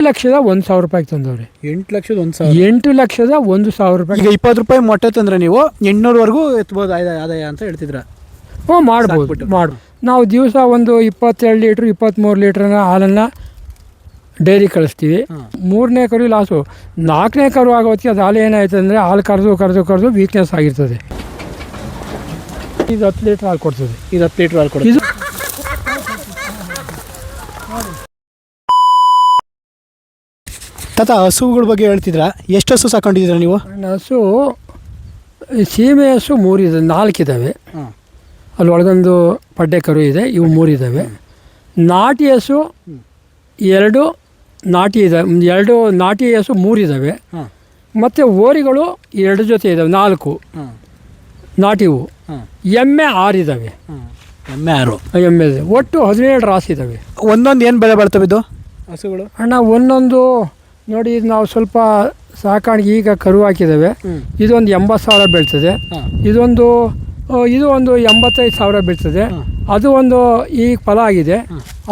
8,01,000 ರೂಪಾಯಿಗೆ ತಂದವ್ರೆ. 8,01,000 ರೂಪಾಯಿ. ಈಗ 20 ರೂಪಾಯಿ ಮೊಟ್ಟೆ ತಂದರೆ ನೀವು 800ವರೆಗೂ ಎತ್ಬೋದು ಆದಾಯ ಅಂತ ಹೇಳ್ತಿದ್ರ? ಮಾಡ್ಬೋದು. ನಾವು ದಿವಸ ಒಂದು 22 ಲೀಟ್ರ್ 23 ಲೀಟ್ರನ್ನ ಹಾಲನ್ನು ಡೈರಿ ಕಳಿಸ್ತೀವಿ. 3ನೇ ಕರು ಲಾಸು. 4ನೇ ಕರು ಆಗೋ ಹೊತ್ತಿಗೆ ಅದು ಹಾಲು ಏನಾಯ್ತು ಅಂದರೆ ಹಾಲು ಕರೆದು ವೀಕ್ನೆಸ್ ಆಗಿರ್ತದೆ. ಇದು 10 ಲೀಟ್ರ್ ಹಾಲು ಕೊಡ್ತದೆ. ಇದು 10 ಲೀಟ್ರ್ ಹಾಲು ಕೊಡ್ತದೆ. ತಾತ, ಹಸುಗಳ ಬಗ್ಗೆ ಹೇಳ್ತಿದ್ರಾ? ಎಷ್ಟು ಹಸು ಸಾಕೊಂಡಿದ್ದೀರಾ ನೀವು? ಹಸು ಸೀಮೆ ಹಸು 3 ಇದೆ, 4 ಇದ್ದಾವೆ. ಅಲ್ಲಿ ಒಳಗೊಂದು ಪಡ್ಡೆ ಕರು ಇದೆ, ಇವು 3 ಇದ್ದಾವೆ. ನಾಟಿ ಹಸು 2 ನಾಟಿ ಇದೆ, 2 ನಾಟಿ ಹಸು 3 ಇದ್ದಾವೆ. ಮತ್ತು ಓರಿಗಳು 2 ಜೊತೆ ಇದ್ದಾವೆ, 4 ನಾಟಿವು. ಎಮ್ಮೆ 6 ಇದ್ದಾವೆ. ಎಮ್ಮೆ ಒಟ್ಟು 17 ರಾಸು ಇದ್ದಾವೆ. ಒಂದೊಂದು ಏನು ಬೆಲೆ ಬಾಳ್ತವೆ ಇದು ಹಸುಗಳು? ಅಣ್ಣ ಒಂದೊಂದು ನೋಡಿ, ಇದು ನಾವು ಸ್ವಲ್ಪ ಸಾಕಾಣಿಕೆ ಈಗ ಕರು ಹಾಕಿದ್ದಾವೆ. ಇದೊಂದು 80,000 ಬೀಳ್ತದೆ. ಇದು ಒಂದು 85,000 ಬೀಳ್ತದೆ. ಅದು ಒಂದು ಈಗ ಫಲ ಆಗಿದೆ,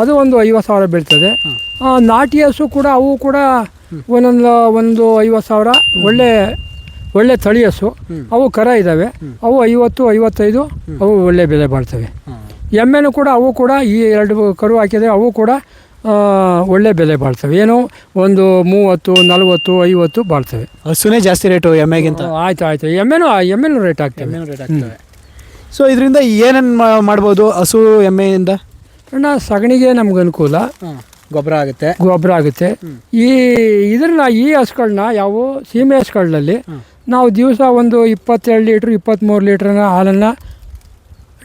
ಅದು ಒಂದು 50,000 ಬೀಳ್ತದೆ. ನಾಟಿ ಹಸು ಕೂಡ ಅವು ಕೂಡ ಒಂದು 50,000. ಒಳ್ಳೆ ತಳಿ ಹಸು ಅವು ಕರ ಇದ್ದಾವೆ, ಅವು 50-55 ಅವು ಒಳ್ಳೆ ಬೆಲೆ ಬಾಳ್ತವೆ. ಎಮ್ಮೆನೂ ಕೂಡ ಅವು ಕೂಡ ಈ 2 ಕರು ಹಾಕಿದೆ, ಅವು ಕೂಡ ಒಳ್ಳೆ ಬೆಲೆ ಬಾಳ್ತವೆ. ಏನೋ ಒಂದು 30, 40, 50 ಬಾಳ್ತವೆ. ಹಸುನೇ ಜಾಸ್ತಿ ರೇಟು ಎಮ್ಮೆಗಿಂತ? ಆಯ್ತು. ಎಮ್ಮೆನೂ ರೇಟ್ ಆಗ್ತವೆ. ಸೊ ಇದರಿಂದ ಏನೇನು ಮಾಡ್ಬೋದು ಹಸು ಎಮ್ಮೆಯಿಂದ? ಅಣ್ಣ, ಸಗಣಿಗೆ ನಮ್ಗೆ ಅನುಕೂಲ, ಗೊಬ್ಬರ ಆಗುತ್ತೆ. ಈ ಹಸುಗಳನ್ನ ಯಾವ ಸೀಮೆ ಹಸುಗಳಲ್ಲಿ ನಾವು ದಿವಸ ಒಂದು 22 ಲೀಟ್ರ್ 23 ಲೀಟ್ರನ್ನ ಹಾಲನ್ನು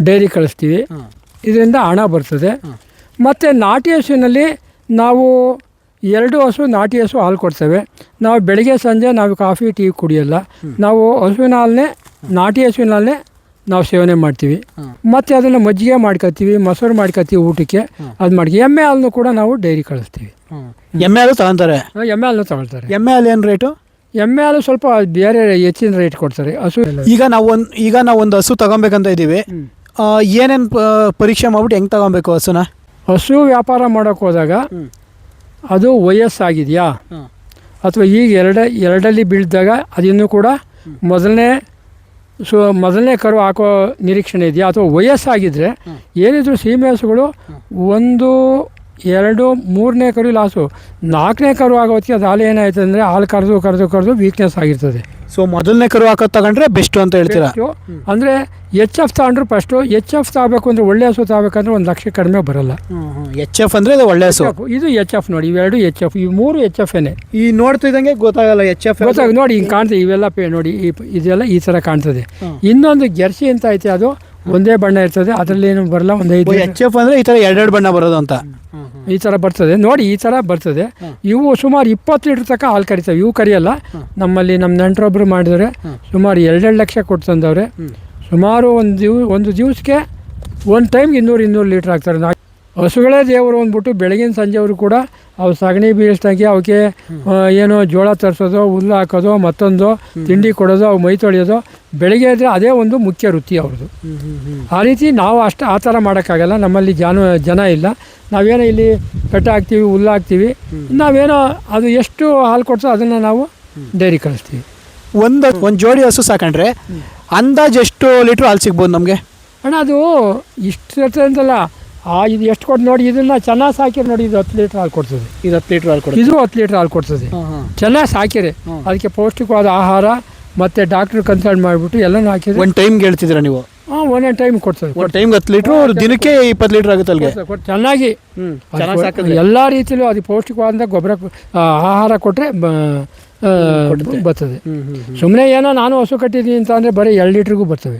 ಡೈರಿ ಕಳಿಸ್ತೀವಿ. ಇದರಿಂದ ಹಣ ಬರ್ತದೆ. ಮತ್ತು ನಾಟಿ ಹಸುವಿನಲ್ಲಿ ನಾವು 2 ಹಸು ನಾಟಿ ಹಸು ಹಾಲು ಕೊಡ್ತೇವೆ. ನಾವು ಬೆಳಗ್ಗೆ ಸಂಜೆ ನಾವು ಕಾಫಿ ಟೀ ಕುಡಿಯೋಲ್ಲ. ನಾವು ಹಸುವಿನ ಹಾಲನ್ನೇ, ನಾಟಿ ಹಸುವಿನ ಹಾಲನ್ನೇ ನಾವು ಸೇವನೆ ಮಾಡ್ತೀವಿ. ಮತ್ತು ಅದನ್ನು ಮಜ್ಜಿಗೆ ಮಾಡ್ಕೊತೀವಿ, ಮೊಸರು ಮಾಡ್ಕೊತೀವಿ ಊಟಕ್ಕೆ. ಅದು ಮಾಡಿ ಎಮ್ಮೆ ಹಾಲನ್ನು ಕೂಡ ನಾವು ಡೈರಿ ಕಳಿಸ್ತೀವಿ. ಎಮ್ಮೆ ಹಾಲು ತಗೊಳ್ತಾರೆ? ಎಮ್ಮೆ ಹಾಲನ್ನು ತಗೊಳ್ತಾರೆ. ಎಮ್ಮೆ ಹಾಲು ಏನು ರೇಟು? ಎಮ್ಮೆ ಹಾಲು ಸ್ವಲ್ಪ ಬೇರೆ ಹೆಚ್ಚಿನ ರೇಟ್ ಕೊಡ್ತಾರೆ. ಹಸು ಈಗ ನಾವು ಒಂದು ಹಸು ತಗೊಬೇಕಂತ ಇದ್ದೀವಿ, ಏನೇನು ಪರೀಕ್ಷೆ ಮಾಡ್ಬಿಟ್ಟು ಹೆಂಗೆ ತಗೊಬೇಕು ಹಸುನ? ಹಸು ವ್ಯಾಪಾರ ಮಾಡೋಕ್ಕೆ ಹೋದಾಗ ಅದು ವಯಸ್ಸಾಗಿದೆಯಾ ಅಥವಾ ಈಗ ಎರಡಲ್ಲಿ ಬೀಳ್ದಾಗ ಅದಿನ್ನೂ ಕೂಡ ಮೊದಲನೇ ಕರು ಹಾಕೋ ನಿರೀಕ್ಷಣೆ ಇದೆಯಾ ಅಥವಾ ವಯಸ್ಸಾಗಿದ್ದರೆ ಏನಿದ್ರು ಸೀಮೆ ಹಸುಗಳು 1, 2, 3ನೇ ಕರು ಲಾಸು. 4ನೇ ಕರು ಆಗೋ ಹೊತ್ತಿಗೆ ಅದು ಹಾಲು ಏನಾಯ್ತು ಅಂದರೆ ಹಾಲು ಕರೆದು ವೀಕ್ನೆಸ್ ಆಗಿರ್ತದೆ. ಸೊ ಮೊದಲನೇ ಕರು ಹಾಕೋದು ತಗೊಂಡ್ರೆ ಬೆಸ್ಟು ಅಂತ ಹೇಳ್ತೀರಾ? ಅಂದರೆ HF ತಗೊಂಡ್ರು ಫಸ್ಟು. HF ತಗೋಬೇಕು ಅಂದರೆ ಒಳ್ಳೆ ಹಸು ತಗೋಬೇಕಂದ್ರೆ 1 ಲಕ್ಷ ಕಡಿಮೆ ಬರಲ್ಲ. HF ಅಂದರೆ ಅದು ಒಳ್ಳೆ ಹಸು. ಇದು HF ನೋಡಿ, ಇವೆರಡು HF, ಈ 3 HF ಈ ನೋಡ್ತಿದ್ದಂಗೆ ಗೊತ್ತಾಗಲ್ಲ HF ನೋಡಿ, ಹಿಂಗೆ ಕಾಣ್ತದೆ. ಇವೆಲ್ಲ ನೋಡಿ, ಇದೆಲ್ಲ ಈ ಥರ ಕಾಣ್ತದೆ. ಇನ್ನೊಂದು ಜರ್ಸಿ ಅಂತ ಐತೆ, ಅದು ಒಂದೇ ಬಣ್ಣ ಇರ್ತದೆ, ಅದರಲ್ಲಿ ಏನು ಬರಲ್ಲ. ಒಂದು 5 HF ಅಂದರೆ ಈ ಥರ 2 ಬಣ್ಣ ಬರೋದು ಅಂತ ಈ ಥರ ಬರ್ತದೆ ನೋಡಿ, ಈ ಥರ ಬರ್ತದೆ. ಇವು ಸುಮಾರು 20 ಲೀಟ್ರ್ ತನಕ ಹಾಲು ಕರಿತವೆ. ಇವು ಕರಿಯಲ್ಲ. ನಮ್ಮಲ್ಲಿ ನಮ್ಮ ನೆಂಟರೊಬ್ಬರು ಮಾಡಿದರೆ ಸುಮಾರು 2 ಲಕ್ಷ ಕೊಟ್ಟು ತಂದವ್ರೆ. ಸುಮಾರು ಒಂದು ದಿವಸಕ್ಕೆ ಒಂದು ಟೈಮ್ಗೆ 200 ಲೀಟ್ರ್ ಹಾಕ್ತಾರೆ. ಹಸುಗಳೇ ದೇವರು ಅಂದ್ಬಿಟ್ಟು ಬೆಳಗಿನ ಸಂಜೆವರು ಕೂಡ ಅವು ಸಗಣಿ ಬೀಳಿಸ್ದಂಗೆ ಅವಕ್ಕೆ ಏನೋ ಜೋಳ ತರಿಸೋದು, ಹುಲ್ಲು ಹಾಕೋದು, ಮತ್ತೊಂದು ತಿಂಡಿ ಕೊಡೋದು, ಅವು ಮೈ ತೊಳೆಯೋದು ಬೆಳಗ್ಗೆ ಇದ್ದರೆ ಅದೇ ಒಂದು ಮುಖ್ಯ ವೃತ್ತಿ ಅವ್ರದ್ದು. ಆ ರೀತಿ ನಾವು ಆ ಥರ ಮಾಡೋಕ್ಕಾಗಲ್ಲ. ನಮ್ಮಲ್ಲಿ ಜನ ಇಲ್ಲ. ನಾವೇನೋ ಇಲ್ಲಿ ಕಟ್ಟ ಹಾಕ್ತೀವಿ, ಹುಲ್ಲು ಹಾಕ್ತೀವಿ. ನಾವೇನೋ ಅದು ಎಷ್ಟು ಹಾಲು ಕೊಡ್ತೋ ಅದನ್ನು ನಾವು ಡೈರಿ ಕಳಿಸ್ತೀವಿ. ಒಂದು ಜೋಡಿ ಹಸು ಸಾಕೊಂಡ್ರೆ ಅಂದಾಜು ಎಷ್ಟು ಲೀಟ್ರ್ ಹಾಲು ಸಿಗ್ಬೋದು ನಮಗೆ? ಅಣ್ಣ, ಅದು ಇಷ್ಟು ಇರ್ತಂತಲ್ಲ, ಇದು ಎಷ್ಟು ಕೊಟ್ಟು ನೋಡಿ, ಇದನ್ನು ಚೆನ್ನಾಗಿ ಸಾಕಿರಿ ನೋಡಿ, ಇದು 10 ಲೀಟ್ರ್ ಹಾಲು ಕೊಡ್ತದೆ. ಇದು 10 ಲೀಟ್ರ್ ಹಾಲು ಕೊಡ್ತದೆ. ಇದು 10 ಲೀಟ್ರ್ ಹಾಲು ಕೊಡ್ತದೆ. ಚೆನ್ನಾಗಿ ಸಾಕಿರಿ, ಅದಕ್ಕೆ ಪೌಷ್ಟಿಕವಾದ ಆಹಾರ ಮತ್ತು ಡಾಕ್ಟ್ರ್ ಕನ್ಸಲ್ಟ್ ಮಾಡಿಬಿಟ್ಟು ಎಲ್ಲನೂ ಹಾಕಿದ್ರೆ. ಒಂದು ಟೈಮ್ಗೆ ಹೇಳ್ತಿದ್ದೀರಾ ನೀವು? ಒಂದೊಂದು ಟೈಮ್ ಕೊಡ್ತದೆ. ಒಂದು ಟೈಮ್ಗೆ 10 ಲೀಟ್ರು, ದಿನಕ್ಕೆ 20 ಲೀಟ್ರ್ ಆಗುತ್ತೆ ಅಲ್ಲಿಗೆ. ಚೆನ್ನಾಗಿ ಎಲ್ಲ ರೀತಿಯಲ್ಲೂ ಅದು ಪೌಷ್ಟಿಕವಾದ ಗೊಬ್ಬರ ಆಹಾರ ಕೊಟ್ಟರೆ ಬರ್ತದೆ. ಸುಮ್ಮನೆ ಏನೋ ನಾನು ಹಸು ಕಟ್ಟಿದ್ದೀನಿ ಅಂತ ಅಂದರೆ ಬರೀ 2 ಲೀಟ್ರಿಗೂ ಬರ್ತವೆ.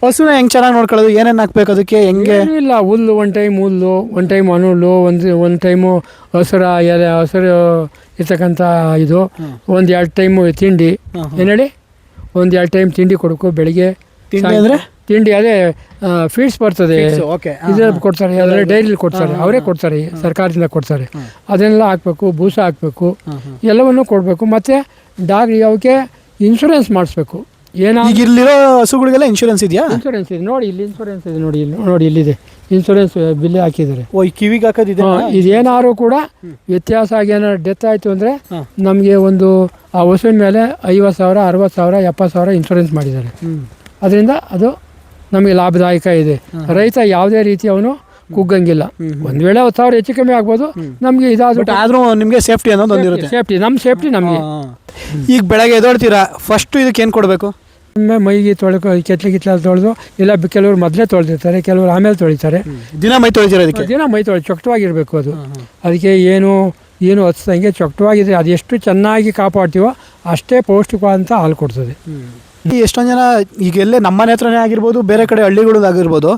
ಹಸುನ ಹೆಂಗೆ ಚೆನ್ನಾಗಿ ನೋಡ್ಕೊಳ್ಳೋದು? ಏನೇನು ಹಾಕ್ಬೇಕು ಅದಕ್ಕೆ? ಹೆಂಗೆ? ಇಲ್ಲ, ಹುಲ್ಲು ಒಂದು ಟೈಮ್, ಒಂದು ಟೈಮ್ ಅನುಲ್ಲು, ಒಂದು ಟೈಮು ಹಸಿರು ಇರ್ತಕ್ಕಂಥ ಇದು, 1-2 ಟೈಮು ತಿಂಡಿ. ಏನು ಹೇಳಿ? 1-2 ಟೈಮ್ ತಿಂಡಿ ಕೊಡಬೇಕು ಬೆಳಿಗ್ಗೆ. ತಿಂಡಿ ಅಂದರೆ ತಿಂಡಿ ಅದೇ ಫೀಡ್ಸ್ ಬರ್ತದೆ, ಇದ್ರಲ್ಲಿ ಕೊಡ್ತಾರೆ, ಅದರಲ್ಲಿ ಡೈರಿಲಿ ಕೊಡ್ತಾರೆ, ಅವರೇ ಕೊಡ್ತಾರೆ, ಸರ್ಕಾರದಿಂದ ಕೊಡ್ತಾರೆ. ಅದನ್ನೆಲ್ಲ ಹಾಕಬೇಕು, ಬೂಸ ಹಾಕಬೇಕು, ಎಲ್ಲವನ್ನೂ ಕೊಡಬೇಕು. ಮತ್ತು ಅವಕ್ಕೆ ಇನ್ಶೂರೆನ್ಸ್ ಮಾಡಿಸ್ಬೇಕು. ಇಲ್ಲಿರೋ ಹಸುಗಳಿಗೆಲ್ಲ ಇನ್ಶೂರೆನ್ಸ್ ಇದೆಯಾ? ಇನ್ಶೂರೆನ್ಸ್ ಇದೆ ನೋಡಿ, ಇಲ್ಲಿ ಇನ್ಶೂರೆನ್ಸ್ ಇದೆ ನೋಡಿ, ಇಲ್ಲಿ ಇಲ್ಲಿದೆ ಇನ್ಸೂರೆನ್ಸ್ ಬಿಲ್ ಹಾಕಿದ್ದಾರೆ. ಓ, ಈ ಕಿವಿಗೆ ಹಾಕೋದಿದೆ. ಇದೇನಾದ್ರು ಕೂಡ ವ್ಯತ್ಯಾಸ ಆಗಿ ಏನಾದ್ರು ಡೆತ್ ಆಯಿತು ಅಂದರೆ ನಮಗೆ ಒಂದು ಆ ವಸೂಲಿನ ಮೇಲೆ 50,000 60,000 70,000 ಇನ್ಸೂರೆನ್ಸ್ ಮಾಡಿದ್ದಾರೆ. ಅದರಿಂದ ಅದು ನಮಗೆ ಲಾಭದಾಯಕ ಇದೆ. ರೈತ ಯಾವುದೇ ರೀತಿ ಅವನು ಕುಗ್ಗಂಗಿಲ್ಲ. ಒಂದು ವೇಳೆ 10,000 ಹೆಚ್ಚು ಕಮ್ಮಿ ಆಗ್ಬೋದು, ನಮಗೆ ಇದಾದ್ರೂ ಆದರೂ ನಿಮಗೆ ಸೇಫ್ಟಿ ಅನ್ನೋದು ಒಂದಿರುತ್ತೆ. ಸೇಫ್ಟಿ, ನಮ್ಮ ಸೇಫ್ಟಿ ನಮಗೆ. ಈಗ ಬೆಳಗ್ಗೆ ಎದ್ದೋಳ್ತೀರಾ, ಫಸ್ಟು ಇದಕ್ಕೆ ಏನು ಕೊಡಬೇಕು? ಒಮ್ಮೆ ಮೈಗೆ ಕೆತ್ತಲಿ ತೊಳೆದು, ಇಲ್ಲ ಕೆಲವರು ಮೊದಲೇ ತೊಳೆದಿರ್ತಾರೆ, ಕೆಲವರು ಆಮೇಲೆ ತೊಳಿತಾರೆ. ದಿನ ಮೈ ತೊಳಿತೀರಾ? ಅದಕ್ಕೆ ದಿನ ಮೈ ತೊಳೆ ಚೊಕ್ಕಟವಾಗಿರಬೇಕು. ಅದು ಅದಕ್ಕೆ ಏನು ಹಚ್ದಂಗೆ ಚೊಕ್ಕಟವಾಗಿದ್ರೆ ಅದು ಎಷ್ಟು ಚೆನ್ನಾಗಿ ಕಾಪಾಡ್ತೀವೋ ಅಷ್ಟೇ ಪೌಷ್ಟಿಕವಾದಂಥ ಹಾಲು ಕೊಡ್ತದೆ. ಎಷ್ಟೊಂದು ಜನ ಈಗ ಎಲ್ಲೇ ನಮ್ಮನೆ ಹತ್ರನೇ ಆಗಿರ್ಬೋದು, ಬೇರೆ ಕಡೆ ಹಳ್ಳಿಗಳಾಗಿರ್ಬೋದು,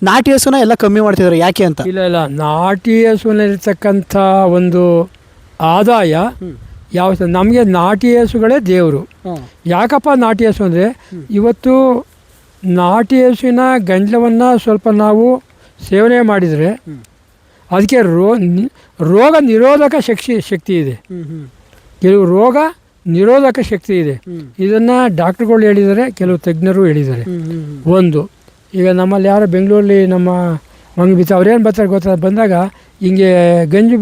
ನಾಟಿ ಹಸುನ ಎಲ್ಲ ಕಮ್ಮಿ ಮಾಡ್ತಿದ್ದಾರೆ. ಯಾಕೆ ಅಂತ? ಇಲ್ಲ, ನಾಟಿ ಹಸುವಿನಲ್ಲಿರ್ತಕ್ಕಂಥ ಒಂದು ಆದಾಯ ಯಾವ ನಮಗೆ ನಾಟಿ ಹಸುಗಳೇ ದೇವರು. ಯಾಕಪ್ಪ ನಾಟಿ ಹಸು ಅಂದರೆ, ಇವತ್ತು ನಾಟಿ ಹಸುವಿನ ಗಂಜಲವನ್ನು ಸ್ವಲ್ಪ ನಾವು ಸೇವನೆ ಮಾಡಿದರೆ ಅದಕ್ಕೆ ರೋಗ ನಿರೋಧಕ ಶಕ್ತಿ ಇದೆ. ಕೆಲವು ರೋಗ ನಿರೋಧಕ ಶಕ್ತಿ ಇದೆ. ಇದನ್ನು ಡಾಕ್ಟ್ರುಗಳು ಹೇಳಿದ್ದಾರೆ, ಕೆಲವು ತಜ್ಞರು ಹೇಳಿದ್ದಾರೆ. ಒಂದು ಈಗ ನಮ್ಮಲ್ಲಿ ಯಾರು ಬೆಂಗಳೂರಲ್ಲಿ ನಮ್ಮ ಮಂಗಿ ಬಿತ್ತ ಅವ್ರೇನು ಬರ್ತಾರೆ ಗೊತ್ತಾ, ಬಂದಾಗ ಹಿಂಗೆ ಗಂಜು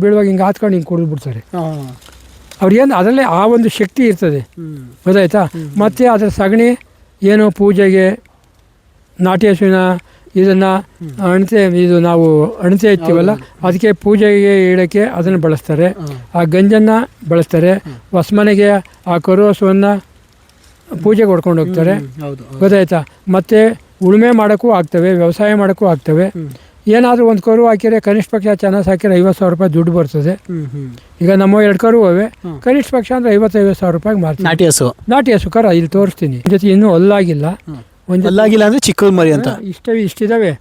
ಬೀಳುವಾಗ ಹಿಂಗೆ ಹಾತ್ಕೊಂಡು ಹಿಂಗೆ ಕುಡಿದು ಬಿಡ್ತಾರೆ. ಅವ್ರಿಗೇನು ಅದರಲ್ಲೇ ಆ ಒಂದು ಶಕ್ತಿ ಇರ್ತದೆ, ಗೊತ್ತಾಯ್ತಾ. ಮತ್ತು ಅದರ ಸಗಣಿ ಏನು ಪೂಜೆಗೆ ನಾಟಿ ಹಸುವಿನ ಇದನ್ನು ಇದು ನಾವು ಅಣತೆ ಇರ್ತೀವಲ್ಲ, ಅದಕ್ಕೆ ಪೂಜೆಗೆ ಇಡೋಕ್ಕೆ ಅದನ್ನು ಬಳಸ್ತಾರೆ. ಆ ಗಂಜನ್ನು ಬಳಸ್ತಾರೆ. ಹೊಸಮನೆಗೆ ಆ ಕರು ಹಸುವನ್ನು ಪೂಜೆಗೆ ಹೊಡ್ಕೊಂಡು ಹೋಗ್ತಾರೆ, ಗೊತ್ತಾಯ್ತಾ. ಮತ್ತು ಉಳುಮೆ ಮಾಡೋಕ್ಕೂ ಆಗ್ತವೆ, ವ್ಯವಸಾಯ ಮಾಡೋಕ್ಕೂ ಆಗ್ತವೆ. ಏನಾದರೂ ಒಂದು ಕರು ಹಾಕಿದರೆ ಕನಿಷ್ಠ ಪಕ್ಷ ಚೆನ್ನಾಗಿ ಸಾಕಿದ್ರೆ 50,000 ರೂಪಾಯಿ ದುಡ್ಡು ಬರ್ತದೆ. ಈಗ ನಮ್ಮ 2 ಕರು ಅವೆ, ಕನಿಷ್ಠ ಪಕ್ಷ ಅಂದರೆ 50,000 ರೂಪಾಯಿಗೆ ಮಾರ್ತೀವಿ. ನಾಟಿ ಹಸು ಕರ ಇಲ್ಲಿ ತೋರಿಸ್ತೀನಿ. ಜೊತೆ ಇನ್ನೂ ಅಲ್ಲಾಗಿಲ್ಲ, ಅಲ್ಲಾಗಿಲ್ಲ ಅಂದರೆ ಚಿಕ್ಕ ಮರಿ ಅಂತ ಇಷ್ಟಿದಾವೆ.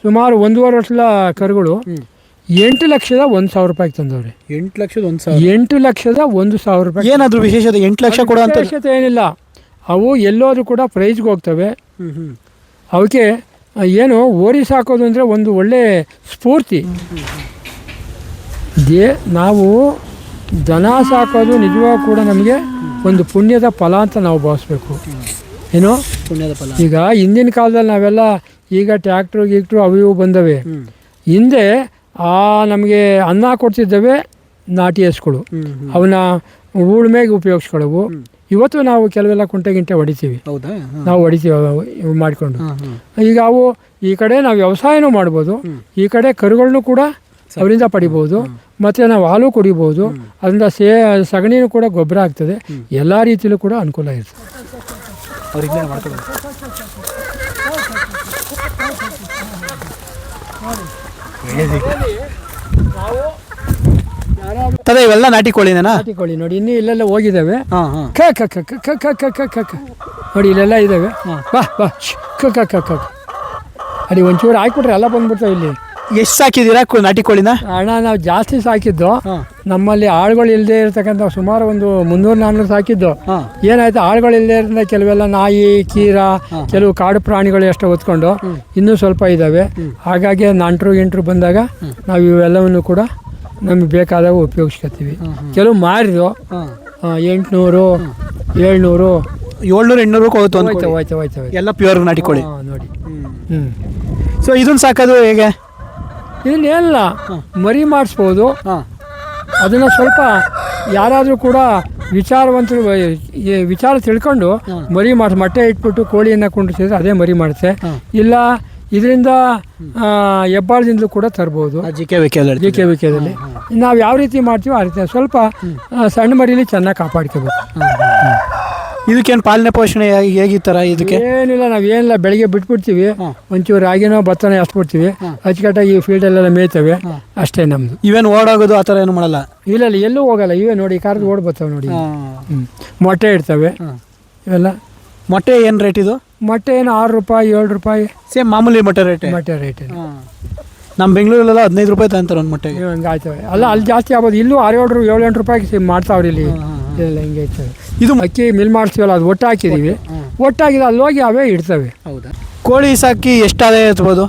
ಸುಮಾರು 1.5 ವರ್ಷದ ಕರುಗಳು 8,01,000 ರೂಪಾಯಿಗೆ ತಂದವ್ರೆ. 8,01,000 ರೂಪಾಯಿ. ಏನಾದರೂ ವಿಶೇಷತೆ? 8 ಲಕ್ಷ ಕೊಡೋ ಅಂತ ವಿಶೇಷತೆ ಏನಿಲ್ಲ. ಅವು ಎಲ್ಲೋದ್ರೂ ಕೂಡ ಪ್ರೈಸ್ಗೆ ಹೋಗ್ತವೆ. ಅವಕ್ಕೆ ಏನು ಓರಿ ಸಾಕೋದು ಅಂದರೆ ಒಂದು ಒಳ್ಳೆ ಸ್ಫೂರ್ತಿ. ನಾವು ದನ ಸಾಕೋದು ನಿಜವಾಗ ಕೂಡ ನಮಗೆ ಒಂದು ಪುಣ್ಯದ ಫಲ ಅಂತ ನಾವು ಭಾವಿಸ್ಬೇಕು. ಏನು ಪುಣ್ಯದ ಫಲ. ಈಗ ಹಿಂದಿನ ಕಾಲದಲ್ಲಿ ನಾವೆಲ್ಲ ಈಗ ಟ್ಯಾಕ್ಟ್ರು ಗೀಕ್ಟ್ರು ಅವು ಇವು ಬಂದವೆ. ಹಿಂದೆ ನಮಗೆ ಅನ್ನ ಕೊಡ್ತಿದ್ದವೆ ನಾಟಿ ಹಸುಗಳು. ಅವನ್ನ ಉಳುಮೆಗೆ ಉಪಯೋಗಿಸ್ಕೊಳ್ಳವು. ಇವತ್ತು ನಾವು ಕೆಲವೆಲ್ಲ ಕುಂಟೆ ಗಿಂಟೆ ಹೊಡಿತೀವಿ, ನಾವು ಹೊಡಿತೀವಿ ಮಾಡಿಕೊಂಡು. ಈಗ ಅವು ಈ ಕಡೆ ನಾವು ವ್ಯವಸಾಯನೂ ಮಾಡ್ಬೋದು, ಈ ಕಡೆ ಕರುಗಳನ್ನು ಕೂಡ ಅವರಿಂದ ಪಡಿಬೋದು, ಮತ್ತು ನಾವು ಹಾಲು ಕುಡಿಬೋದು. ಅದರಿಂದ ಸಗಣಿನೂ ಕೂಡ ಗೊಬ್ಬರ ಆಗ್ತದೆ. ಎಲ್ಲ ರೀತಿಯಲ್ಲೂ ಕೂಡ ಅನುಕೂಲ ಇರ್ತದೆ. ಇವೆಲ್ಲ ನಾಟಿ ಕೋಳಿನ? ನಾಟಿ ಕೋಳಿ ನೋಡಿ, ಇನ್ನೂ ಇಲ್ಲೆಲ್ಲ ಹೋಗಿದ್ದಾವೆ. ನೋಡಿ ಇಲ್ಲೆಲ್ಲ ಇದ್ದಾವೆ. ಅಡಿ ಒಂಚೂರು ಹಾಕ್ಬಿಟ್ರೆ ಎಲ್ಲ ಬಂದ್ಬಿಡ್ತಾವೆ. ಇಲ್ಲಿ ಎಷ್ಟು ಸಾಕಿದ್ದೀರಾ ನಾಟಿ ಕೋಳಿನ? ಅಣ್ಣ ನಾವು ಜಾಸ್ತಿ ಸಾಕಿದ್ದು, ನಮ್ಮಲ್ಲಿ ಆಳುಗಳು ಇಲ್ಲದೆ ಇರತಕ್ಕಂಥ ಸುಮಾರು ಒಂದು 300-400 ಸಾಕಿದ್ದು. ಏನಾಯ್ತು, ಆಳುಗಳು ಇಲ್ಲದೆ ಇರೋದ್ರಿಂದ ಕೆಲವೆಲ್ಲ ನಾಯಿ, ಕೀರ, ಕೆಲವು ಕಾಡು ಪ್ರಾಣಿಗಳು ಎಷ್ಟು ಹೊತ್ಕೊಂಡು ಇನ್ನೂ ಸ್ವಲ್ಪ ಇದ್ದಾವೆ. ಹಾಗಾಗಿ ನಂಟರು ಬಂದಾಗ ನಾವು ಇವೆಲ್ಲವನ್ನು ಕೂಡ ನಮಗೆ ಬೇಕಾದಾಗ ಉಪಯೋಗಿಸ್ಕೊತೀವಿ. ಕೆಲವು ಮಾರಿದು 800, 700, 800 ಹೋಯ್ತವೆ. ಎಲ್ಲ ಪ್ಯೂರ್ ನಾಟಿ ಕೋಳಿ ನೋಡಿ. ಸೊ ಇದನ್ನ ಸಾಕೋದು ಹೇಗೆ? ಇದನ್ನೆಲ್ಲ ಮರಿ ಮಾಡಿಸ್ಬೋದು. ಅದನ್ನು ಸ್ವಲ್ಪ ಯಾರಾದರೂ ಕೂಡ ವಿಚಾರವಂತರು ವಿಚಾರ ತಿಳ್ಕೊಂಡು ಮರಿ ಮೊಟ್ಟೆ ಇಟ್ಬಿಟ್ಟು ಕೋಳಿಯನ್ನು ಕುಂಡಿಸಿದ್ರೆ ಅದೇ ಮರಿ ಮಾಡುತ್ತೆ. ಇಲ್ಲ ಇದರಿಂದ ಹೆಬ್ಬಾಳದಿಂದಲೂ ಕೂಡ ತರ್ಬೋದು. JKVKದಲ್ಲಿ ನಾವು ಯಾವ ರೀತಿ ಮಾಡ್ತೀವೋ ಆ ರೀತಿ ಸ್ವಲ್ಪ ಸಣ್ಣ ಮರಿಲಿ ಚೆನ್ನಾಗಿ ಕಾಪಾಡ್ಕೋಬೇಕು. ಇದಕ್ಕೇನು ಪಾಲನೆ ಪೋಷಣೆ ಹೇಗಿತ್ತರ? ಇದಕ್ಕೆ ಏನಿಲ್ಲ, ನಾವೇನಿಲ್ಲ, ಬೆಳಿಗ್ಗೆ ಬಿಟ್ಬಿಡ್ತೀವಿ, ಒಂಚೂರು ರಾಗಿನೋ ಭತ್ತನೋ ಎಸ್ಬಿಡ್ತೀವಿ, ಅಚ್ಚುಕಟ್ಟಾಗಿ ಈ ಫೀಲ್ಡಲ್ಲೆಲ್ಲ ಮೇಯ್ತವೆ, ಅಷ್ಟೇ ನಮ್ಮದು. ಇವೇನು ಓಡೋಗೋದು ಆ ಥರ ಏನು ಮಾಡಲ್ಲ? ಇಲ್ಲ, ಎಲ್ಲೂ ಹೋಗಲ್ಲ. ಇವೇ ನೋಡಿ ಕಾರದ್ದು ಓಡ್ ಬರ್ತಾವೆ ನೋಡಿ. ಮೊಟ್ಟೆ ಇರ್ತವೆ ಇವೆಲ್ಲ. ಮೊಟ್ಟೆ ಏನು ರೇಟ್ ಇದು? ಮೊಟ್ಟೆ ಏನು 6 ರೂಪಾಯಿ 7 ರೂಪಾಯಿ ಸೇಮ್ ಮಾಮೂಲಿ ಮೊಟ್ಟೆ ರೇಟ್. ನಮ್ಮ ಬೆಂಗಳೂರಲ್ಲೆಲ್ಲ 15 ರೂಪಾಯಿ ತಗೊಂತಾರೆ ಒಂದು ಮೊಟ್ಟೆಗೆ. ಹಂಗೆ ಆಯ್ತವೆ. ಅಲ್ಲ, ಅಲ್ಲಿ ಜಾಸ್ತಿ ಆಗ್ಬೋದು. ಇಲ್ಲೂ 6-7 ರೂಪಾಯಿಗೆ ಮಾಡ್ತಾವ್ರಿ ಇಲ್ಲಿ. ಇಲ್ಲ, ಹಿಂಗೆ ಐತವೆ. ಇದು ಅಕ್ಕಿ ಮಿಲ್ ಮಾಡಿಸ್ತೀವಲ್ಲ, ಅದು ಒಟ್ಟು ಹಾಕಿದ್ದೀವಿ. ಒಟ್ಟಾಗಿದೆ ಅಲ್ಲಿ ಹೋಗಿ ಅವೇ ಇಡ್ತವೆ. ಹೌದಾ? ಕೋಳಿ ಸಾಕಿ ಎಷ್ಟು ಆದಾಯ ಇರ್ಬೋದು?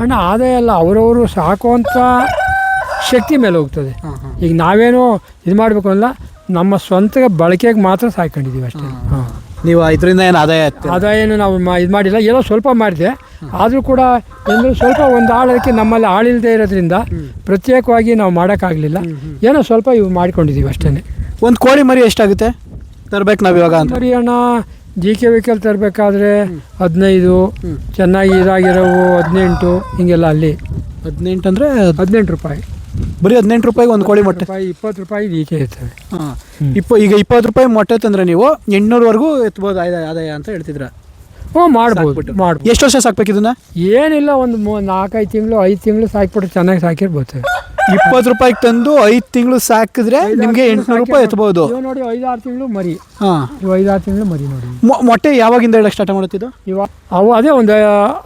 ಅಣ್ಣ ಆದಾಯ ಎಲ್ಲ ಅವರವರು ಸಾಕುವಂಥ ಶಕ್ತಿ ಮೇಲೆ ಹೋಗ್ತದೆ. ಈಗ ನಾವೇನು ಇದು ಮಾಡಬೇಕು ಅಲ್ಲ, ನಮ್ಮ ಸ್ವಂತ ಬಳಕೆಗೆ ಮಾತ್ರ ಸಾಕೊಂಡಿದ್ದೀವಿ ಅಷ್ಟೇ. ನೀವು ಇದರಿಂದ ಏನು ಆದಾಯ ಏನು ನಾವು ಇದು ಮಾಡಿಲ್ಲ. ಏನೋ ಸ್ವಲ್ಪ ಮಾಡಿದೆ, ಆದರೂ ಕೂಡ ಅಂದರೆ ಸ್ವಲ್ಪ ಒಂದು ಆಳೋದಕ್ಕೆ ನಮ್ಮಲ್ಲಿ ಆಳಿಲ್ಲದೆ ಇರೋದ್ರಿಂದ ಪ್ರತ್ಯೇಕವಾಗಿ ನಾವು ಮಾಡೋಕ್ಕಾಗಲಿಲ್ಲ. ಏನೋ ಸ್ವಲ್ಪ ಇವು ಮಾಡ್ಕೊಂಡಿದ್ದೀವಿ ಅಷ್ಟೇ. ಒಂದು ಕೋಳಿ ಮರಿ ಎಷ್ಟಾಗುತ್ತೆ ತರ್ಬೇಕು ನಾವು ಇವಾಗ ಅಂತ? ಮರಿ ಹಣ GK ವೆಹಿಕಲ್ ತರಬೇಕಾದ್ರೆ 15, ಚೆನ್ನಾಗಿ ಇದಾಗಿರೋವು 18 ಹಿಂಗೆಲ್ಲ. ಅಲ್ಲಿ 18 ಅಂದರೆ 18 ರೂಪಾಯಿ, ಬರೀ 18 ರೂಪಾಯಿಗೆ ಒಂದು ಕೋಳಿ ಮೊಟ್ಟೆ. 20 ರೂಪಾಯಿ GK ಇರ್ತವೆ. ಹಾಂ, ಈಗ 20 ರೂಪಾಯಿ ಮೊಟ್ಟೆ ತಂದರೆ ನೀವು 800ವರೆಗೂ ಎತ್ಬೋದು ಆದಾಯ ಅಂತ ಹೇಳ್ತಿದ್ರ? ಹ್ಞೂ, ಮಾಡ್ಬೋದು. ಎಷ್ಟು ವರ್ಷ ಸಾಕ್ಬೇಕು ಇದನ್ನ? ಏನಿಲ್ಲ, ಒಂದು 4-5 ತಿಂಗಳು 5 ತಿಂಗಳು ಸಾಕಿಬಿಟ್ಟು ಚೆನ್ನಾಗಿ ಸಾಕಿರ್ಬೋದು. 20 ರೂಪಾಯಿಗೆ ತಂದು 5 ತಿಂಗಳು ಸಾಕಿದ್ರೆ ನಿಮಗೆ 800 ರೂಪಾಯಿ ಎತ್ಬೋದು. ನೋಡಿ 5-6 ತಿಂಗಳು ಮರಿ. ಹಾಂ, 5-6 ತಿಂಗಳು ಮರಿ ನೋಡಿ. ಮೊಟ್ಟೆ ಯಾವಾಗಿಂದ ಇಡಕ್ಕೆ ಸ್ಟಾರ್ಟ್ ಮಾಡುತ್ತಿದ್ದು? ಇವಾಗ ಅವು ಅದೇ ಒಂದು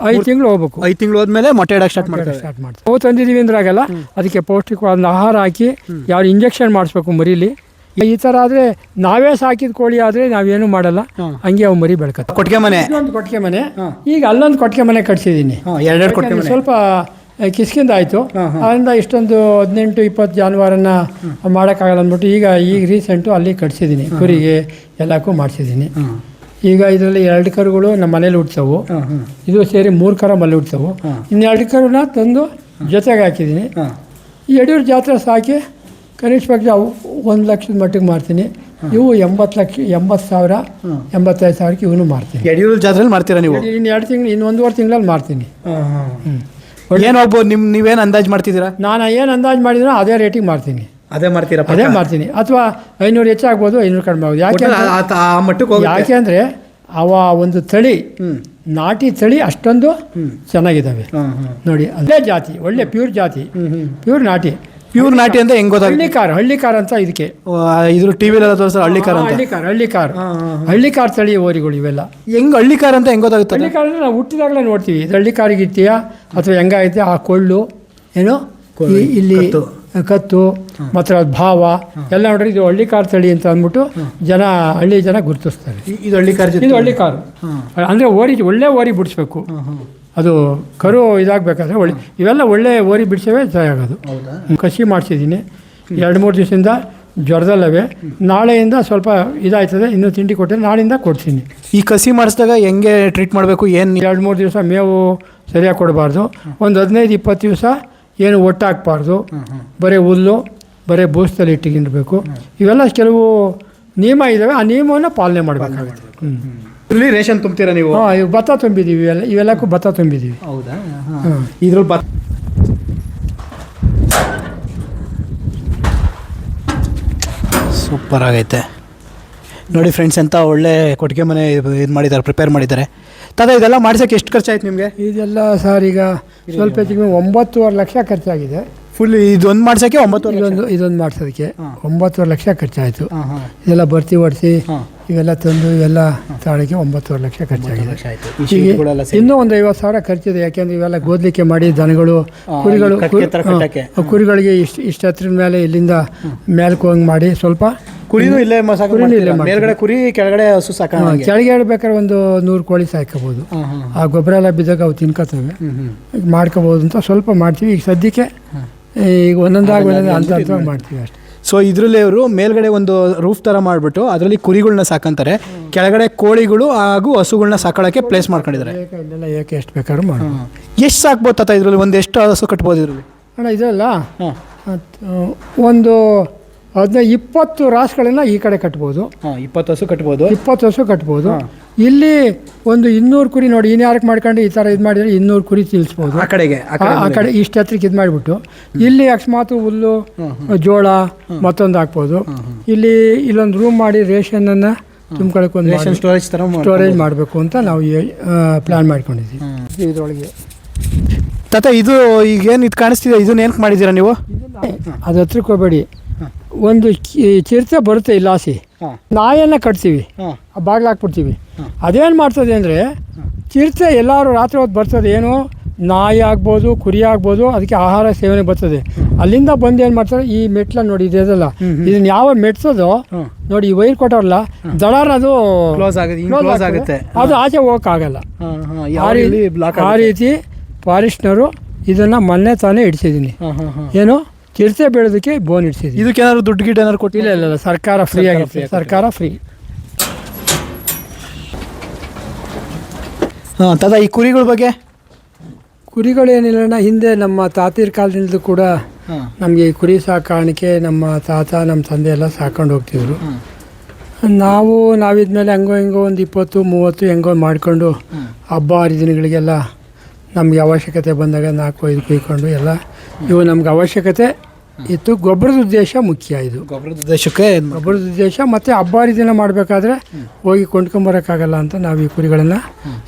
5 ತಿಂಗಳು ಹೋಗ್ಬೇಕು. 5 ತಿಂಗಳು ಹೋದ್ಮೇಲೆ ಮೊಟ್ಟೆ ಇಡಕ್ಕೆ ಸ್ಟಾರ್ಟ್ ಮಾಡ್ತಾರೆ. ಅವು ತಂದಿದ್ದೀವಿ ಅಂದ್ರಾಗಲ್ಲ, ಅದಕ್ಕೆ ಪೌಷ್ಟಿಕವಾದ ಆಹಾರ ಹಾಕಿ ಯಾವ ಇಂಜೆಕ್ಷನ್ ಮಾಡಿಸ್ಬೇಕು ಮರಿಲಿ. ಈ ಥರ ಆದರೆ ನಾವೇ ಸಾಕಿದ ಕೋಳಿ ಆದರೆ ನಾವೇನು ಮಾಡಲ್ಲ, ಹಂಗೆ ಅವು ಮರಿ ಬೆಳ್ಕತ್ತೆ. ಕೊಟ್ಟಿಗೆ ಮನೆ, ಒಂದು ಕೊಟ್ಟಿಗೆ ಮನೆ. ಈಗ ಅಲ್ಲೊಂದು ಕೊಟ್ಟಿಗೆ ಮನೆ ಕಟ್ಸಿದ್ದೀನಿ. 2 ಕೊಟ್ಟಿಗೆ ಮನೆ. ಸ್ವಲ್ಪ ಕಿಸ್ಕಿಂದ ಆಯಿತು, ಅದರಿಂದ ಇಷ್ಟೊಂದು 18-20 ಜಾನುವಾರನ್ನ ಮಾಡೋಕ್ಕಾಗಲ್ಲ ಅಂದ್ಬಿಟ್ಟು ಈಗ ರೀಸೆಂಟು ಅಲ್ಲಿ ಕಟ್ಸಿದ್ದೀನಿ. ಕುರಿಗೆ ಎಲ್ಲಕ್ಕೂ ಮಾಡಿಸಿದ್ದೀನಿ. ಈಗ ಇದರಲ್ಲಿ 2 ಕರುಗಳು ನಮ್ಮ ಮನೇಲಿ ಹುಡ್ತವು. ಇದು ಸೇರಿ 3 ಕರು ಮಲ್ಲಿ ಹುಡ್ತವು. ಇನ್ನು 2 ಕರುನ ತಂದು ಜೊತೆಗೆ ಹಾಕಿದ್ದೀನಿ. ಈ ಯಡಿಯೂರು ಜಾತ್ರೆ ಸಾಕಿ ಕನಿಷ್ಠ ಪಕ್ಷ 1 ಲಕ್ಷದ ಮಟ್ಟಿಗೆ ಮಾರ್ತೀನಿ. ಇವು 80,000 85,000ಕ್ಕೆ ಇವನು ಮಾರ್ತೀನಿ. ಯಡಿಯೂರು ಜಾತ್ರೆಯಲ್ಲಿ ಮಾಡ್ತೀರಾ ನೀವು? ಇನ್ನು 2 ತಿಂಗಳು, ಇನ್ನು 1.5 ತಿಂಗಳಲ್ಲಿ ಮಾರ್ತೀನಿ. ಏನು ಹೋಗ್ಬೋದು? ನೀವೇನು ಅಂದಾಜು ಮಾಡ್ತಿದ್ದೀರಾ? ನಾನು ಏನು ಅಂದಾಜು ಮಾಡಿದ್ರೂ ಅದೇ ರೇಟಿಗೆ ಮಾರ್ತೀನಿ. ಅದೇ ಮಾಡ್ತೀರಾ? ಅದೇ ಮಾರ್ತೀನಿ. ಅಥವಾ 500 ಹೆಚ್ಚಾಗ್ಬೋದು, 500 ಕಡಿಮೆ ಆಗ್ಬೋದು. ಯಾಕೆ ಅಂದರೆ ಅವ ಒಂದು ತಳಿ, ನಾಟಿ ತಳಿ ಅಷ್ಟೊಂದು ಚೆನ್ನಾಗಿದ್ದಾವೆ ನೋಡಿ. ಅದೇ ಜಾತಿ, ಒಳ್ಳೆ ಪ್ಯೂರ್ ಜಾತಿ, ಪ್ಯೂರ್ ನಾಟಿ. ಪ್ಯೂರ್ ನಾಟಿ ಅಂತ ಹೆಂಗ್ ಗೊತ್ತಾಗುತ್ತೆ? ಹಳ್ಳಿಕಾರ್ ಅಂತ ಇದಕ್ಕೆ. ಇದ್ರ ಟಿವಿಲೆಲ್ಲ ತೋರಿಸ್ತಾರೆ ಹಳ್ಳಿಕಾರ್ ಅಂತ. ಹಳ್ಳಿಕಾರ್ ತಳಿ ಓರಿಗಳು ಇವೆಲ್ಲ. ಹೆಂಗ್ ಹಳ್ಳಿಕಾರ್ ಅಂತ ಹೆಂಗ್ ಗೊತ್ತಾಗುತ್ತೆ? ಹಳ್ಳಿಕಾರ್ ಅಂದರೆ ನಾವು ಹುಟ್ಟಿದಾಗಲೇ ನೋಡ್ತೀವಿ, ಇದು ಹಳ್ಳಿಕಾರಿಗೆ ಇರ್ತೀಯಾ ಅಥವಾ ಹೆಂಗೈತೆ ಆ ಕೊಳ್ಳು, ಏನು ಇಲ್ಲಿ ಕತ್ತು ಮತ್ತು ಅದು ಭಾವ ಎಲ್ಲ ನೋಡ್ರಿ, ಇದು ಹಳ್ಳಿಕಾರ್ ತಳಿ ಅಂತ ಅಂದ್ಬಿಟ್ಟು ಹಳ್ಳಿ ಜನ ಗುರುತಿಸ್ತಾರೆ. ಇದು ಹಳ್ಳಿಕಾರು ಅಂದರೆ ಒಳ್ಳೆ ಓರಿ ಬಿಡಿಸ್ಬೇಕು. ಅದು ಕರು ಇದಾಗಬೇಕಾದ್ರೆ ಇವೆಲ್ಲ ಒಳ್ಳೆ ಓರಿ ಬಿಡಿಸೋವೇ ಆಗೋದು. ಕಸಿ ಮಾಡಿಸಿದ್ದೀನಿ 2-3 ದಿವಸದಿಂದ ಜ್ವರದಲ್ಲವೇ. ನಾಳೆಯಿಂದ ಸ್ವಲ್ಪ ಇದಾಯ್ತದೆ, ಇನ್ನೂ ತಿಂಡಿ ಕೊಟ್ಟರೆ ನಾಳೆಯಿಂದ ಕೊಡ್ತೀನಿ. ಈ ಕಸಿ ಮಾಡಿಸಿದಾಗ ಹೆಂಗೆ ಟ್ರೀಟ್ ಮಾಡಬೇಕು? ಏನು 2-3 ದಿವಸ ಮೇವು ಸರಿಯಾಗಿ ಕೊಡಬಾರ್ದು. ಒಂದು 15-20 ದಿವಸ ಏನು ಒಟ್ಟಾಗಬಾರ್ದು. ಬರೀ ಹುಲ್ಲು, ಬರೀ ಬೂಸದಲ್ಲಿ ಇಟ್ಟಿಗಿರಬೇಕು. ಇವೆಲ್ಲ ಕೆಲವು ನಿಯಮ ಇದ್ದಾವೆ, ಆ ನಿಯಮವನ್ನು ಪಾಲನೆ ಮಾಡಬೇಕಾಗುತ್ತೆ. ಇಲ್ಲಿ ರೇಷನ್ ತುಂಬ್ತೀರಾ ನೀವು? ಹಾಂ, ಇವು ಭತ್ತ ತುಂಬಿದ್ದೀವಿ, ಇವೆಲ್ಲಕ್ಕೂ ಭತ್ತ ತುಂಬಿದ್ದೀವಿ. ಹೌದಾ? ಇದ್ರಲ್ಲಿ ಭತ್ತ ಸೂಪರ್ ಆಗೈತೆ ನೋಡಿ ಫ್ರೆಂಡ್ಸ್. ಅಂತ ಒಳ್ಳೆ ಕೊಟ್ಟಿಗೆ ಮನೆ ಇದು ಮಾಡಿದ್ದಾರೆ, ಪ್ರಿಪೇರ್ ಮಾಡಿದ್ದಾರೆ. ತಾತ ಇದೆಲ್ಲ ಮಾಡಿಸೋಕ್ಕೆ ಎಷ್ಟು ಖರ್ಚಾಯ್ತು ನಿಮಗೆ? ಇದೆಲ್ಲ ಸರ್ ಈಗ ಸ್ವಲ್ಪ ಹೆಚ್ಚಿಗೆ 9.5 ಲಕ್ಷ ಖರ್ಚಾಗಿದೆ. ಫುಲ್ ಇದೊಂದು ಮಾಡ್ಸೋಕ್ಕೆ 9.5 ಇದೊಂದು ಮಾಡಿಸೋದಕ್ಕೆ 9.5 ಲಕ್ಷ ಖರ್ಚಾಯಿತು. ಇದೆಲ್ಲ ಬರ್ತಿ ಹೊಡಿಸಿ ಇವೆಲ್ಲ ತಂದು ಇವೆಲ್ಲ ತಾಳಕ್ಕೆ 9.5 ಲಕ್ಷ ಖರ್ಚಾಗಿದೆ. ಇನ್ನೂ ಒಂದು 50,000 ಖರ್ಚಿದೆ. ಯಾಕೆಂದರೆ ಇವೆಲ್ಲ ಗೋದ್ಲಿಕ್ಕೆ ಮಾಡಿ ದನಗಳು, ಕುರಿಗಳಿಗೆ ಇಷ್ಟು ಹತ್ರದ ಮೇಲೆ ಇಲ್ಲಿಂದ ಮೇಲ್ಕ್ಕೆ ಹೋಗಿ ಮಾಡಿ ಸ್ವಲ್ಪ ಕುರಿನೂ ಇಲ್ಲೇ ಮೇಲ್ಗಡೆ ಕುರಿ, ಕೆಳಗಡೆ ಹಸು ಸಾಕ. ಕೆಳಗೆ ಹೇಳ್ಬೇಕಾದ್ರೆ ಒಂದು 100 ಕೋಳಿ ಸಾಕೋಬೋದು. ಆ ಗೊಬ್ಬರ ಎಲ್ಲ ಬಿದ್ದಾಗ ಅವು ತಿನ್ಕೋತವೆ, ಮಾಡ್ಕೋಬೋದು ಅಂತ ಸ್ವಲ್ಪ ಮಾಡ್ತೀವಿ. ಈಗ ಸದ್ಯಕ್ಕೆ ಈಗ ಒಂದೊಂದಾಗಿ ಅಂತ ಮಾಡ್ತೀವಿ ಅಷ್ಟೇ. ಸೊ ಇದರಲ್ಲಿ ಅವರು ಮೇಲ್ಗಡೆ ಒಂದು ರೂಫ್ ಥರ ಮಾಡಿಬಿಟ್ಟು ಅದರಲ್ಲಿ ಕುರಿಗಳನ್ನ ಸಾಕಂತಾರೆ, ಕೆಳಗಡೆ ಕೋಳಿಗಳು ಹಾಗೂ ಹಸುಗಳನ್ನ ಸಾಕೊಳ್ಳೋಕ್ಕೆ ಪ್ಲೇಸ್ ಮಾಡ್ಕೊಂಡಿದ್ದಾರೆ. ಇಲ್ಲೆಲ್ಲ ಏಕೆ ಎಷ್ಟು ಬೇಕಾದ್ರೂ ಮಾಡಿ. ಎಷ್ಟು ಸಾಕ್ಬೋದು ತಾತ ಇದರಲ್ಲಿ? ಒಂದು ಎಷ್ಟು ಹಸು ಕಟ್ಬೋದು ಇದರಲ್ಲಿ? ಅಣ್ಣ ಇದಲ್ಲ ಒಂದು 15-20 ರಾಸುಗಳನ್ನ ಈ ಕಡೆ ಕಟ್ಬೋದು. 20 ಹಸು ಕಟ್ಬೋದು. 20 ಹಸು ಕಟ್ಬೋದು. ಇಲ್ಲಿ ಒಂದು 200 ಕುರಿ ನೋಡಿ, ಯಾರಕ್ಕೆ ಮಾಡ್ಕೊಂಡು ಈ ಥರ ಇದು ಮಾಡಿದರೆ 200 ಕುರಿ ತಿಳ್ಸ್ಬೋದು. ಆ ಕಡೆಗೆ ಆ ಕಡೆ ಇಷ್ಟು ಹತ್ರಕ್ಕೆ ಇದು ಮಾಡಿಬಿಟ್ಟು ಇಲ್ಲಿ ಅಕಸ್ಮಾತ್ ಹುಲ್ಲು, ಜೋಳ ಮತ್ತೊಂದು ಹಾಕ್ಬೋದು. ಇಲ್ಲೊಂದು ರೂಮ್ ಮಾಡಿ ರೇಷನನ್ನು ತುಂಬ್ಕೊಳ್ಳೋಕೆ ಒಂದು ಸ್ಟೋರೇಜ್ ಮಾಡಬೇಕು ಅಂತ ನಾವು ಪ್ಲ್ಯಾನ್ ಮಾಡ್ಕೊಂಡಿದ್ದೀವಿ ಇದರೊಳಗೆ. ತಾತ ಇದು ಈಗೇನು ಇದು ಕಾಣಿಸ್ತಿದೆ, ಇದನ್ನ ಏನಕ್ಕೆ ಮಾಡಿದ್ದೀರಾ ನೀವು? ಅದು ಹತ್ರಕ್ಕೆ ಹೋಗಬೇಡಿ. ಒಂದು ಚಿರತೆ ಬರುತ್ತೆ ಇಲ್ಲಾಸಿ, ನಾಯನ್ನು ಕಟ್ತೀವಿ, ಬಾಗಿಲು ಹಾಕ್ಬಿಡ್ತೀವಿ. ಅದೇನು ಮಾಡ್ತದೆ ಅಂದರೆ ಚಿರತೆ ಎಲ್ಲರೂ ರಾತ್ರಿ ಹೊತ್ತು ಬರ್ತದೆ, ಏನು ನಾಯಿ ಆಗ್ಬೋದು, ಕುರಿ ಆಗ್ಬೋದು, ಅದಕ್ಕೆ ಆಹಾರ ಸೇವನೆ ಬರ್ತದೆ. ಅಲ್ಲಿಂದ ಬಂದು ಏನು ಮಾಡ್ತಾರೆ, ಈ ಮೆಟ್ಲ ನೋಡಿ ಇದೆಲ್ಲ, ಇದನ್ನ ಯಾವ ಮೆಟ್ಸೋದು ನೋಡಿ, ಈ ವೈರ್ ಕೊಟ್ಟವ್ರಲ್ಲ ದಡಾರ ಅದು ಕ್ಲೋಸ್ ಆಗುತ್ತೆ, ಅದು ಆಚೆ ಹೋಗೋಕ್ಕಾಗಲ್ಲ. ಆ ರೀತಿ ಫಾರೆಸ್ಟ್ನವರು ಇದನ್ನು ಮೊನ್ನೆ ತಾನೇ ಇಡಿಸಿದ್ದೀನಿ. ಏನು ಚಿರತೆ ಬೆಳೆದಕ್ಕೆ ಬೋನ್ ಇಡ್ಸಿದ್ವಿ. ಇದಕ್ಕೆ ಏನಾದ್ರು ದುಡ್ಡು ಗಿಡ್ಡು ಏನಾದ್ರು ಕೊಟ್ಟಿಲ್ಲ? ಇಲ್ಲ, ಸರ್ಕಾರ ಫ್ರೀ ಆಗಿರುತ್ತೆ, ಸರ್ಕಾರ ಫ್ರೀ. ಹಾಂ ತಾತ, ಈ ಕುರಿಗಳ ಬಗ್ಗೆ ಕುರಿಗಳೇನಿಲ್ಲ ಹಿಂದೆ ನಮ್ಮ ತಾತಿರ ಕಾಲದಿಂದಲೂ ಕೂಡ ನಮಗೆ ಕುರಿ ಸಾಕಾಣಿಕೆ ನಮ್ಮ ತಾತ ನಮ್ಮ ತಂದೆ ಎಲ್ಲ ಸಾಕೊಂಡು ಹೋಗ್ತಿದ್ರು. ನಾವಿದ್ಮೇಲೆ ಹಂಗೋ ಹಿಂಗೋ ಒಂದು 20-30 ಹೆಂಗೋ ಮಾಡಿಕೊಂಡು ಹಬ್ಬ ಹರಿದಿನಗಳಿಗೆಲ್ಲ ನಮಗೆ ಅವಶ್ಯಕತೆ ಬಂದಾಗ 4-5 ಕುಯ್ಕೊಂಡು ಎಲ್ಲ ಇವು ನಮ್ಗೆ ಅವಶ್ಯಕತೆ ಇತ್ತು. ಗೊಬ್ಬರದ ಉದ್ದೇಶ ಮುಖ್ಯ. ಇದು ಗೊಬ್ಬರದ ಉದ್ದೇಶಕ್ಕೆ ಗೊಬ್ಬರದ ಉದ್ದೇಶ ಮತ್ತು ಹಬ್ಬ ಹರಿದಿನ ಮಾಡಬೇಕಾದ್ರೆ ಹೋಗಿ ಕೊಂಡ್ಕೊಂಬರೋಕ್ಕಾಗಲ್ಲ ಅಂತ ನಾವು ಈ ಕುರಿಗಳನ್ನು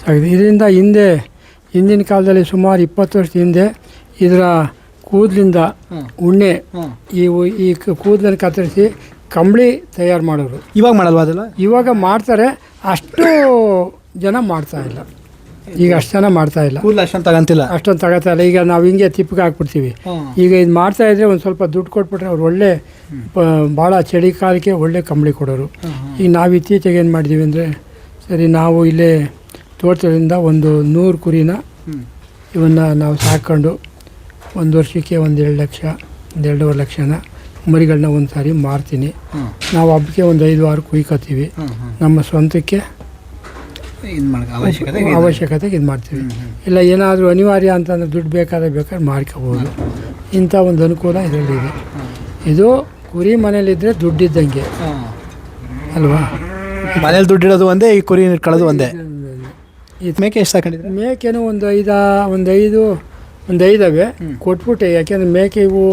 ಸಾಕಿದ್ವಿ. ಇದರಿಂದ ಹಿಂದಿನ ಕಾಲದಲ್ಲಿ ಸುಮಾರು 20 ವರ್ಷದ ಹಿಂದೆ ಇದರ ಕೂದಲಿಂದ ಉಣ್ಣೆ ಈ ಕೂದಲನ್ನು ಕತ್ತರಿಸಿ ಕಂಬಳಿ ತಯಾರು ಮಾಡೋರು. ಇವಾಗ ಮಾಡಲ್ವಾ ಅದೆಲ್ಲ? ಇವಾಗ ಮಾಡ್ತಾರೆ, ಅಷ್ಟು ಜನ ಮಾಡ್ತಾ ಇಲ್ಲ. ಈಗ ಅಷ್ಟು ಜನ ಮಾಡ್ತಾ ಇಲ್ಲ, ಕೂದಲು ಅಷ್ಟೊಂದು ತಗೋತಾ ಇಲ್ಲ. ಈಗ ನಾವು ಹಿಂಗೆ ತಿಪ್ಪಿಗೆ ಹಾಕ್ಬಿಡ್ತೀವಿ. ಈಗ ಇದು ಮಾಡ್ತಾ ಇದ್ರೆ ಒಂದು ಸ್ವಲ್ಪ ದುಡ್ಡು ಕೊಟ್ಬಿಟ್ರೆ ಅವ್ರು ಒಳ್ಳೆ ಭಾಳ ಚಳಿಗಾಲಕ್ಕೆ ಒಳ್ಳೆ ಕಂಬಳಿ ಕೊಡೋರು. ಈಗ ನಾವು ಇತ್ತೀಚೆಗೆ ಏನು ಮಾಡಿದ್ದೀವಿ ಅಂದರೆ, ಸರಿ ನಾವು ಇಲ್ಲೇ ತೋಟದಿಂದ ಒಂದು 100 ಕುರಿನ ಇವನ್ನು ನಾವು ಸಾಕೊಂಡು ಒಂದು ವರ್ಷಕ್ಕೆ 1-2 ಲಕ್ಷ 1-2.5 ಲಕ್ಷನ ಮರಿಗಳನ್ನ ಒಂದು ಸಾರಿ ಮಾರ್ತೀನಿ. ನಾವು ಹಬ್ಬಕ್ಕೆ ಒಂದು 5-6 ಕುಯ್ಕೋತೀವಿ. ನಮ್ಮ ಸ್ವಂತಕ್ಕೆ ಅವಶ್ಯಕತೆಗೆ ಇದು ಮಾಡ್ತೀವಿ. ಇಲ್ಲ ಏನಾದರೂ ಅನಿವಾರ್ಯ ಅಂತಂದ್ರೆ ದುಡ್ಡು ಬೇಕಾದ್ರೆ ಮಾರ್ಕೋಬೋದು. ಇಂಥ ಒಂದು ಅನುಕೂಲ ಇದರಲ್ಲಿದೆ. ಇದು ಕುರಿ ಮನೇಲಿದ್ದರೆ ದುಡ್ಡಿದ್ದಂಗೆ ಅಲ್ವಾ? ಮನೇಲಿ ದುಡ್ಡಿಡೋದು ಒಂದೇ, ಈ ಕುರಿ ಕಳೆದು ಒಂದೇ. ಇದು ಮೇಕೆ ಎಷ್ಟು ಸಾಕೊಂಡಿದ್ರೆ? ಮೇಕೆನೂ ಒಂದು 5 ಕೊಟ್ಬಿಟ್ಟೆ. ಯಾಕೆಂದರೆ ಮೇಕೆ ಇವು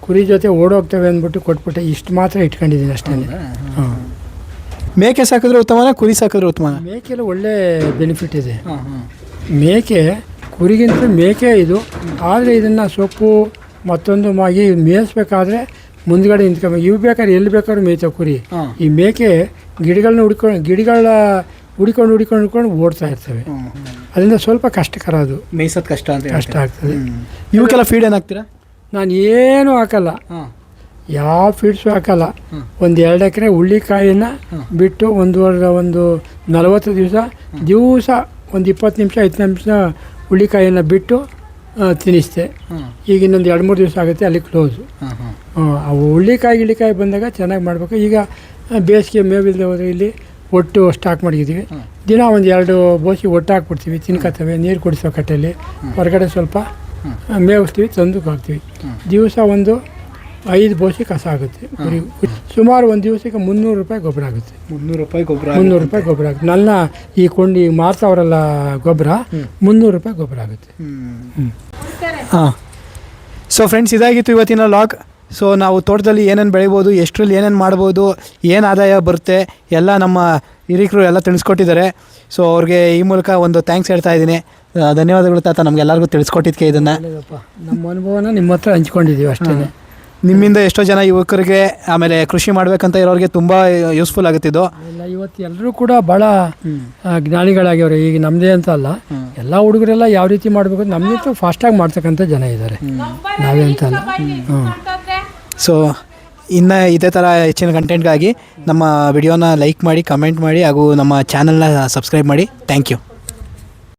ಕುರಿ ಜೊತೆ ಓಡೋಗ್ತವೆ ಅಂದ್ಬಿಟ್ಟು ಕೊಟ್ಬಿಟ್ಟೆ. ಇಷ್ಟು ಮಾತ್ರ ಇಟ್ಕೊಂಡಿದ್ದೀನಿ ಅಷ್ಟೇ. ಹಾಂ, ಮೇಕೆ ಸಾಕಿದ್ರೆ ಉತ್ತಮನ, ಕುರಿ ಸಾಕಿದ್ರೆ ಉತ್ತಮನ? ಮೇಕೆಲ್ಲ ಒಳ್ಳೆ ಬೆನಿಫಿಟ್ ಇದೆ. ಮೇಕೆ ಕುರಿಗಿಂತ ಮೇಕೆ ಇದು. ಆದರೆ ಇದನ್ನು ಸೊಪ್ಪು ಮತ್ತೊಂದು ಮಾಗಿ ಮೇಯಿಸ್ಬೇಕಾದ್ರೆ ಮುಂದ್ಗಡೆ ನಿಂತ್ಕೊಬೇಕು. ಇವು ಬೇಕಾದ್ರೆ ಎಲ್ಲಿ ಬೇಕಾದ್ರೂ ಮೇಯ್ತಾವೆ ಕುರಿ. ಈ ಮೇಕೆ ಗಿಡಗಳನ್ನ ಹುಡ್ಕೊಂಡು ಓಡ್ತಾ ಇರ್ತವೆ. ಅದರಿಂದ ಸ್ವಲ್ಪ ಕಷ್ಟಕರ, ಅದು ಮೇಯ್ಸೋದು ಕಷ್ಟ ಆಗ್ತದೆ. ಇವಕ್ಕೆಲ್ಲ ಫೀಡ್ ಏನಾಗ್ತೀರಾ? ನಾನು ಏನೂ ಹಾಕಲ್ಲ, ಯಾವ ಫೀಡ್ಸು ಹಾಕಲ್ಲ. ಒಂದು 2 ಎಕರೆ ಹುಳ್ಳಿಕಾಯಿನ ಬಿಟ್ಟು ಒಂದು 40 ದಿವಸ ಒಂದು 20 ನಿಮಿಷ 10 ನಿಮಿಷ ಹುಳ್ಳಿಕಾಯಿನ ಬಿಟ್ಟು ತಿನ್ನಿಸ್ತೆ. ಈಗ ಇನ್ನೊಂದು 2-3 ದಿವಸ ಆಗುತ್ತೆ, ಅಲ್ಲಿ ಕ್ಲೋಸು. ಅವು ಹುಳ್ಳಿಕಾಯಿ ಬಂದಾಗ ಚೆನ್ನಾಗಿ ಮಾಡಬೇಕು. ಈಗ ಬೇಸಿಗೆ ಮೇವಿಲ್ಲದೆ ಹೋದರೆ ಇಲ್ಲಿ ಒಟ್ಟು ಸ್ಟಾಕ್ ಮಾಡಿದ್ದೀವಿ. ದಿನ ಒಂದು 2 ಬೋಸಿ ಒಟ್ಟು ಹಾಕ್ಬಿಡ್ತೀವಿ, ತಿನ್ಕೋತವೆ. ನೀರು ಕುಡಿಸೋ ಕಟ್ಟೆಯಲ್ಲಿ ಹೊರಗಡೆ ಸ್ವಲ್ಪ ಮೇವಿಸ್ತೀವಿ, ತಂದಕ್ಕೆ ಹಾಕ್ತೀವಿ. ದಿವಸ ಒಂದು 5 ಬೋಸಿ ಕಸ ಆಗುತ್ತೆ. ಸುಮಾರು ಒಂದು ದಿವಸಕ್ಕೆ 300 ರೂಪಾಯಿ ಗೊಬ್ಬರ ಆಗುತ್ತೆ. 300 ರೂಪಾಯಿ ಗೊಬ್ಬರ ಆಗುತ್ತೆ. ನನ್ನ ಈ ಕೊಂಡು ಮಾರ್ತಾವ್ರಲ್ಲ ಗೊಬ್ಬರ, 300 ರೂಪಾಯಿ ಗೊಬ್ಬರ ಆಗುತ್ತೆ. ಹಾಂ. ಸೊ ಫ್ರೆಂಡ್ಸ್, ಇದಾಗಿತ್ತು ಇವತ್ತಿನ ಲಾಗ್. ಸೊ ನಾವು ತೋಟದಲ್ಲಿ ಏನೇನು ಬೆಳಿಬೋದು, ಎಷ್ಟರಲ್ಲಿ ಏನೇನು ಮಾಡ್ಬೋದು, ಏನು ಆದಾಯ ಬರುತ್ತೆ ಎಲ್ಲ ನಮ್ಮ ಹಿರಿಕರು ಎಲ್ಲ ತಿಳಿಸ್ಕೊಟ್ಟಿದ್ದಾರೆ. ಸೊ ಅವ್ರಿಗೆ ಈ ಮೂಲಕ ಒಂದು ಥ್ಯಾಂಕ್ಸ್ ಹೇಳ್ತಾ ಇದ್ದೀನಿ. ಧನ್ಯವಾದಗಳು ತಾತ, ನಮಗೆಲ್ಲರಿಗೂ ತಿಳಿಸ್ಕೊಟ್ಟಿದ್ದಕ್ಕೆ. ಇದನ್ನು ನಮ್ಮ ಅನುಭವನ ನಿಮ್ಮ ಹತ್ರ ಹಂಚ್ಕೊಂಡಿದ್ದೀವಿ ಅಷ್ಟೇ. ನಿಮ್ಮಿಂದ ಎಷ್ಟೋ ಜನ ಯುವಕರಿಗೆ, ಆಮೇಲೆ ಕೃಷಿ ಮಾಡಬೇಕಂತ ಇರೋರಿಗೆ ತುಂಬ ಯೂಸ್ಫುಲ್ ಆಗುತ್ತಿದ್ದು. ಇವತ್ತು ಎಲ್ಲರೂ ಕೂಡ ಭಾಳ ಜ್ಞಾನಿಗಳಾಗ್ಯವ್ರೆ. ಈಗ ನಮ್ಮದೇ ಅಂತ ಅಲ್ಲ, ಎಲ್ಲ ಹುಡುಗರೆಲ್ಲ ಯಾವ ರೀತಿ ಮಾಡಬೇಕು ನಮಗಿಂತ ಫಾಸ್ಟಾಗಿ ಮಾಡ್ತಕ್ಕಂಥ ಜನ ಇದ್ದಾರೆ, ನಾವೇ ಅಂತ ಅಲ್ಲ. ಸೊ ಇನ್ನು ಇದೇ ಥರ ಹೆಚ್ಚಿನ ಕಂಟೆಂಟ್ಗಾಗಿ ನಮ್ಮ ವಿಡಿಯೋನ ಲೈಕ್ ಮಾಡಿ, ಕಮೆಂಟ್ ಮಾಡಿ ಹಾಗೂ ನಮ್ಮ ಚಾನಲ್ನ ಸಬ್ಸ್ಕ್ರೈಬ್ ಮಾಡಿ. Thank you.